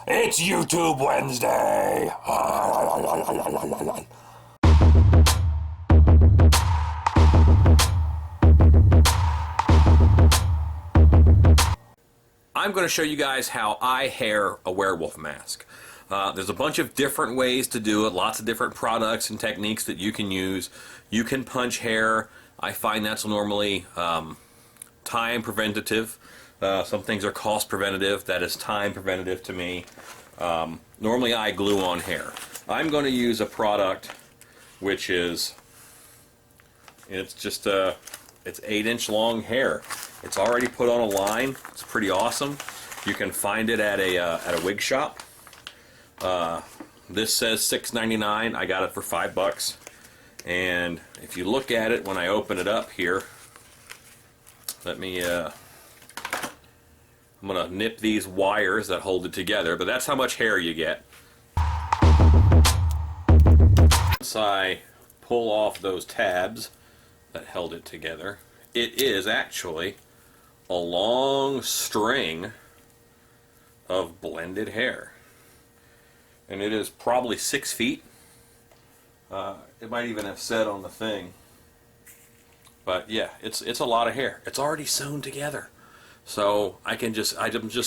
It's YouTube Wednesday! I'm going to show you guys how I hair a werewolf mask. There's a bunch of different ways to do it, lots of different products and techniques that you can use. You can punch hair. I find that's normally time preventative. Some things are cost preventative. That is time preventative to me. Normally I glue on hair. I'm going to use a product which is, it's just it's 8-inch long hair. It's already put on a line. It's pretty awesome. You can find it at a wig shop. This says $6.99. I got it for $5. And if you look at it when I open it up here, let me I'm gonna nip these wires that hold it together, but that's how much hair you get. Once I pull off those tabs that held it together, it is actually a long string of blended hair. And it is probably 6 feet. It might even have said on the thing. But yeah, it's a lot of hair. It's already sewn together. So I'm just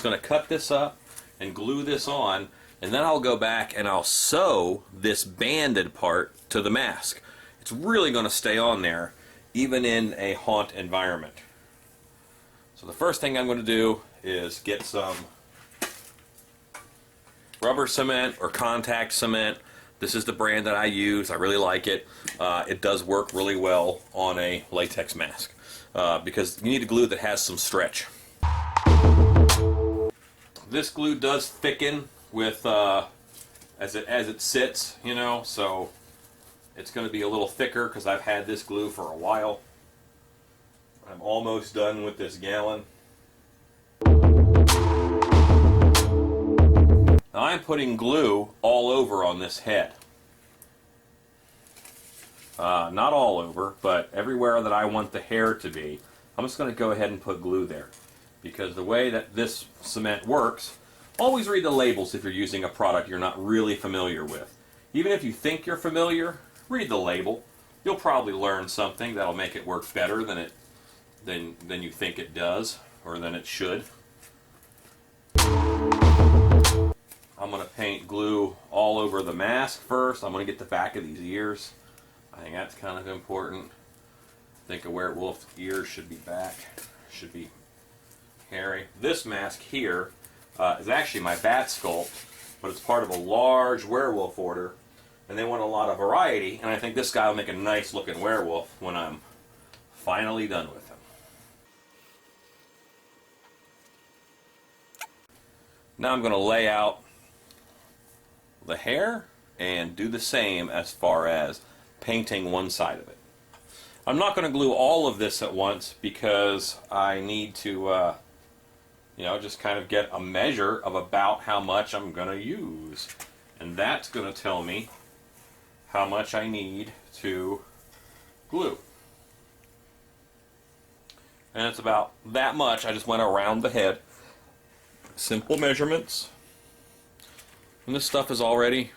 going to cut this up and glue this on, and then I'll go back and I'll sew this banded part to the mask. It's really going to stay on there even in a haunt environment. So the first thing I'm going to do is get some rubber cement or contact cement. This is the brand that I use. I really like it. It does work really well on a latex mask because you need a glue that has some stretch. This glue does thicken with as it sits, you know, so it's going to be a little thicker because I've had this glue for a while. I'm almost done with this gallon. Now I'm putting glue all over on this head. Not all over, but everywhere that I want the hair to be. I'm just going to go ahead and put glue there. Because the way that this cement works, always read the labels if you're using a product you're not really familiar with. Even if you think you're familiar, read the label. You'll probably learn something that'll make it work better than you think it does, or than it should. I'm going to paint glue all over the mask first. I'm going to get the back of these ears. I think that's kind of important. I think a werewolf's ears should be back. Should be hairy. This mask here is actually my bat sculpt, but it's part of a large werewolf order, and they want a lot of variety, and I think this guy will make a nice looking werewolf when I'm finally done with him. Now I'm going to lay out the hair and do the same as far as painting one side of it. I'm not going to glue all of this at once because I need to just kind of get a measure of about how much I'm going to use, and that's going to tell me how much I need to glue. And it's about that much. I just went around the head. Simple measurements. And this stuff is already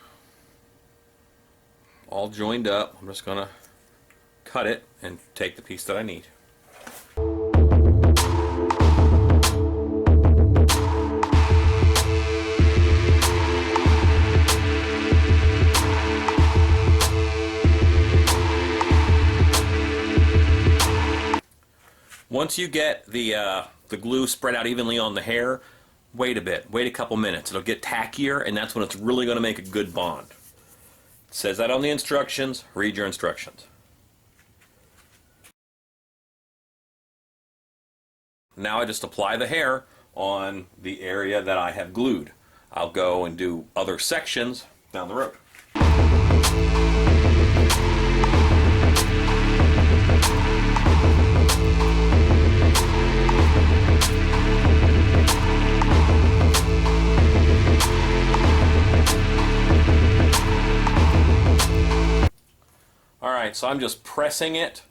all joined up. I'm just going to cut it and take the piece that I need. Once you get the glue spread out evenly on the hair, wait a bit. Wait a couple minutes. It'll get tackier, and that's when it's really going to make a good bond. It says that on the instructions. Read your instructions. Now I just apply the hair on the area that I have glued. I'll go and do other sections down the road. Alright, so I'm just pressing it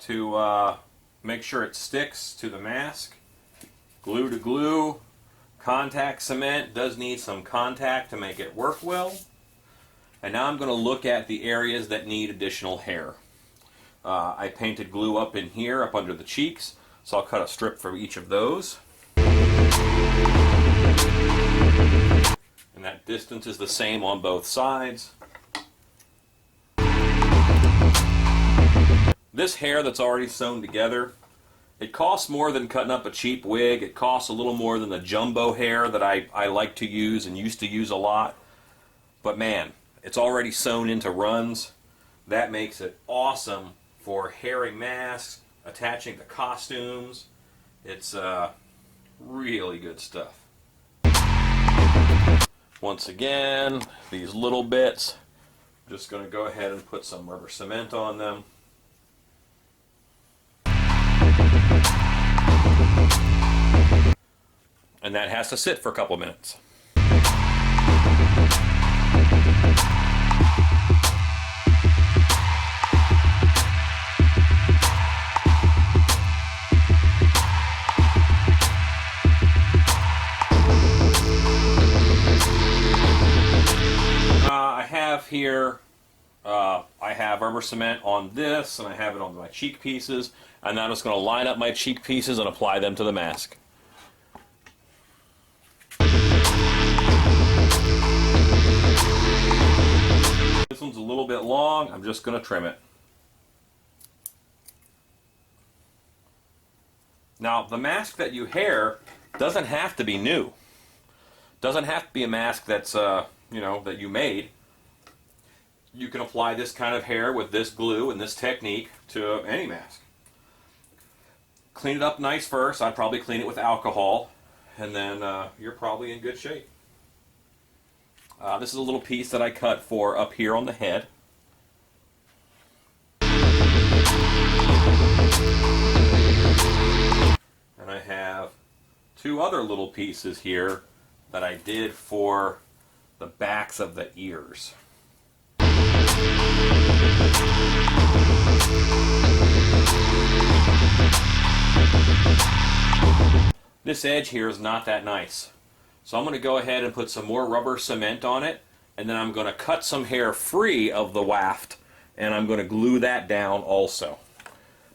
to make sure it sticks to the mask. Glue to glue, Contact cement does need some contact to make it work well. And now I'm going to look at the areas that need additional hair. I painted glue up in here, up under the cheeks, so I'll cut a strip for each of those. And that distance is the same on both sides. This hair that's already sewn together, it costs more than cutting up a cheap wig. It costs a little more than the jumbo hair that I like to use and used to use a lot. But man, it's already sewn into runs. That makes it awesome for hairing masks, attaching to costumes. It's really good stuff. Once again, these little bits, I'm just going to go ahead and put some rubber cement on them. And that has to sit for a couple minutes. Here I have rubber cement on this, and I have it on my cheek pieces, and now I'm just going to line up my cheek pieces and apply them to the mask. This one's a little bit long. I'm just going to trim it. Now, the mask that you hair doesn't have to be new. Doesn't have to be a mask that's that you made. You can apply this kind of hair with this glue and this technique to any mask. Clean it up nice first. I'd probably clean it with alcohol, and then you're probably in good shape. This is a little piece that I cut for up here on the head. And I have two other little pieces here that I did for the backs of the ears. This edge here is not that nice. So I'm going to go ahead and put some more rubber cement on it, and then I'm going to cut some hair free of the waft, and I'm going to glue that down also.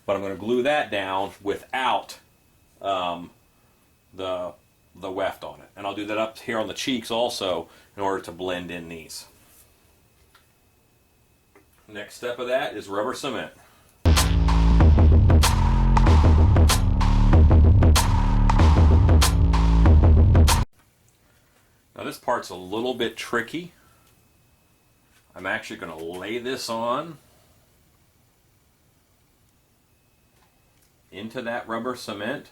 But I'm going to glue that down without the weft on it. And I'll do that up here on the cheeks also in order to blend in these. Next step of that is rubber cement. Now this part's a little bit tricky. I'm actually going to lay this on into that rubber cement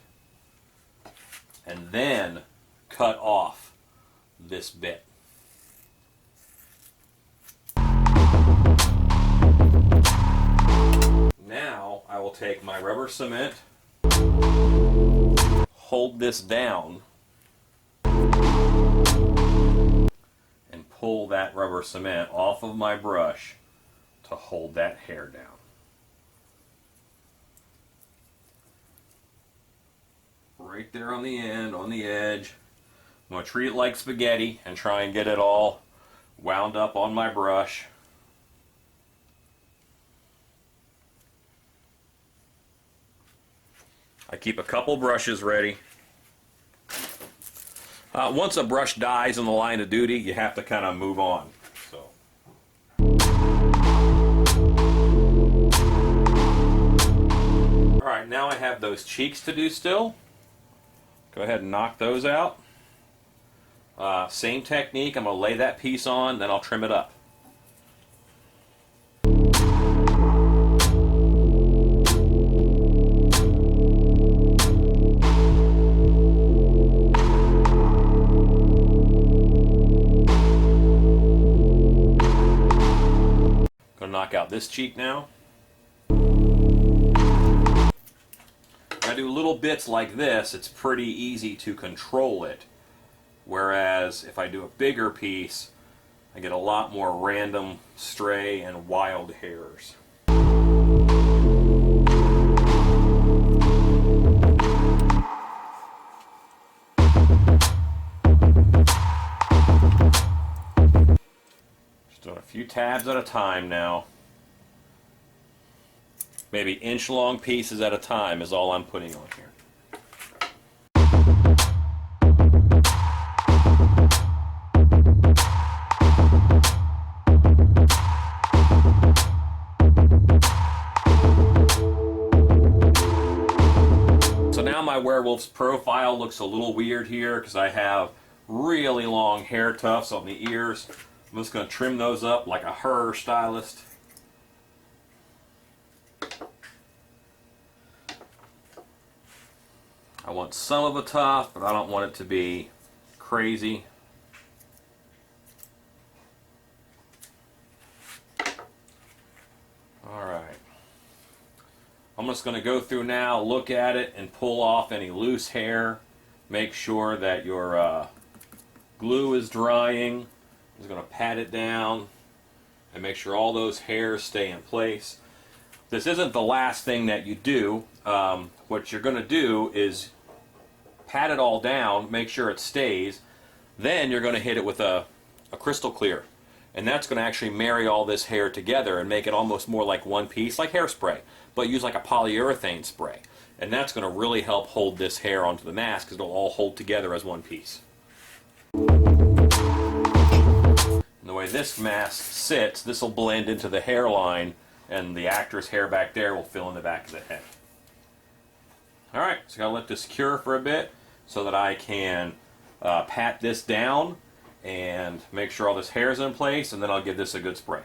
and then cut off this bit. Now I will take my rubber cement, hold this down, and pull that rubber cement off of my brush to hold that hair down. Right there on the end, on the edge. I'm going to treat it like spaghetti and try and get it all wound up on my brush. I keep a couple brushes ready. Once a brush dies in the line of duty, you have to kind of move on. So. Alright, now I have those cheeks to do still. Go ahead and knock those out. Same technique, I'm going to lay that piece on, then I'll trim it up. Knock out this cheek now. When I do little bits like this, it's pretty easy to control it. Whereas if I do a bigger piece, I get a lot more random, stray, and wild hairs. tabs at a time now. Maybe inch-long pieces at a time is all I'm putting on here. So now my werewolf's profile looks a little weird here because I have really long hair tufts on the ears. I'm just going to trim those up like a hair stylist. I want some of a tuft, but I don't want it to be crazy. Alright. I'm just going to go through now, look at it, and pull off any loose hair. Make sure that your glue is drying. I'm just going to pat it down and make sure all those hairs stay in place. This isn't the last thing that you do. What you're going to do is pat it all down, make sure it stays. Then you're going to hit it with a crystal clear. And that's going to actually marry all this hair together and make it almost more like one piece, like hairspray. But use like a polyurethane spray. And that's going to really help hold this hair onto the mask because it'll all hold together as one piece. And the way this mask sits, this will blend into the hairline and the actor's hair back there will fill in the back of the head. Alright, so I gotta let this cure for a bit so that I can pat this down and make sure all this hair is in place, and then I'll give this a good spray.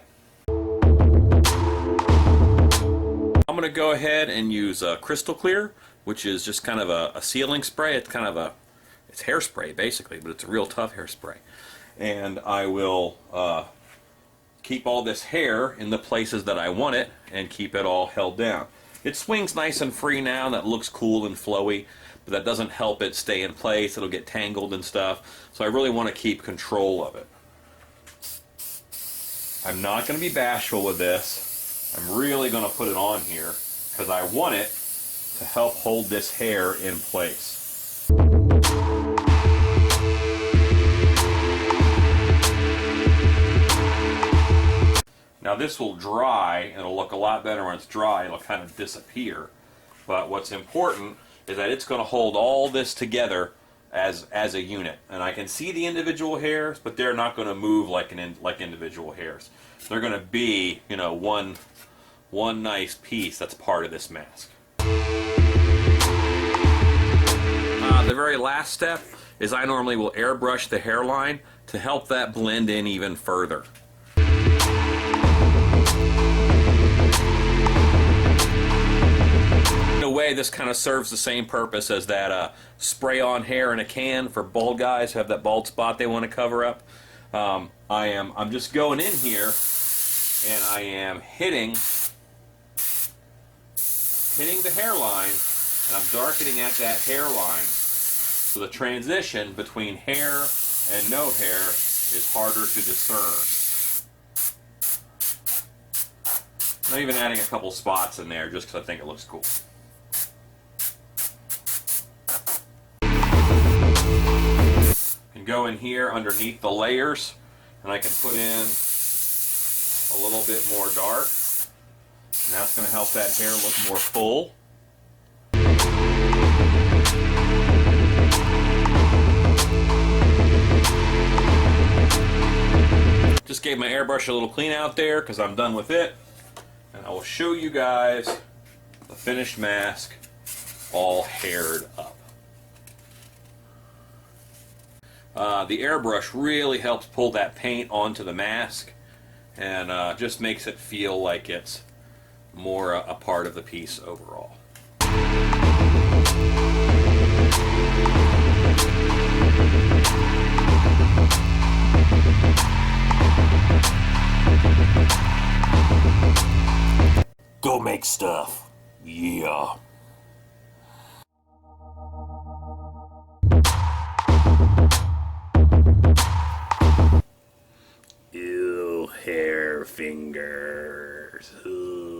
I'm going to go ahead and use Crystal Clear, which is just kind of a sealing spray. It's kind of it's hairspray basically, but it's a real tough hairspray. And I will keep all this hair in the places that I want it and keep it all held down. It swings nice and free now, and that looks cool and flowy, but that doesn't help it stay in place. It'll get tangled and stuff. So I really want to keep control of it. I'm not going to be bashful with this. I'm really going to put it on here because I want it to help hold this hair in place. Now this will dry, and it'll look a lot better when it's dry. It'll kind of disappear. But what's important is that it's going to hold all this together as a unit. And I can see the individual hairs, but they're not going to move like individual hairs. They're going to be, you know, one nice piece that's part of this mask. The very last step is I normally will airbrush the hairline to help that blend in even further. In a way, this kind of serves the same purpose as that spray-on hair in a can for bald guys who have that bald spot they want to cover up. I'm just going in here and I am hitting the hairline, and I'm darkening at that hairline. So the transition between hair and no hair is harder to discern. I'm even adding a couple spots in there just because I think it looks cool. Can go in here underneath the layers, and I can put in a little bit more dark, and that's going to help that hair look more full. Just gave my airbrush a little clean out there because I'm done with it, and I will show you guys the finished mask all haired up. The airbrush really helps pull that paint onto the mask and just makes it feel like it's more a part of the piece overall. Go make stuff. Yeah. Ew, hair fingers. Ooh.